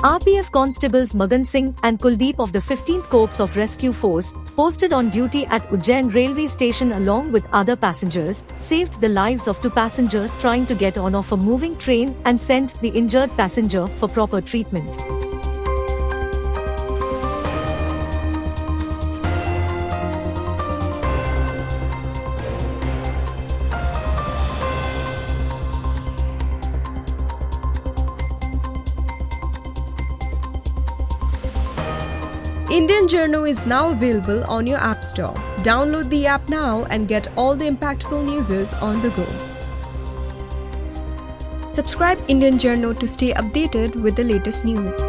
RPF Constables Magan Singh and Kuldeep of the 15th Corps of Rescue Force, posted on duty at Ujjain railway station along with other passengers, saved the lives of 2 passengers trying to get on off a moving train and sent the injured passenger for proper treatment. Indian Journo is now available on your App Store. Download the app now and get all the impactful news on the go. Subscribe Indian Journo to stay updated with the latest news.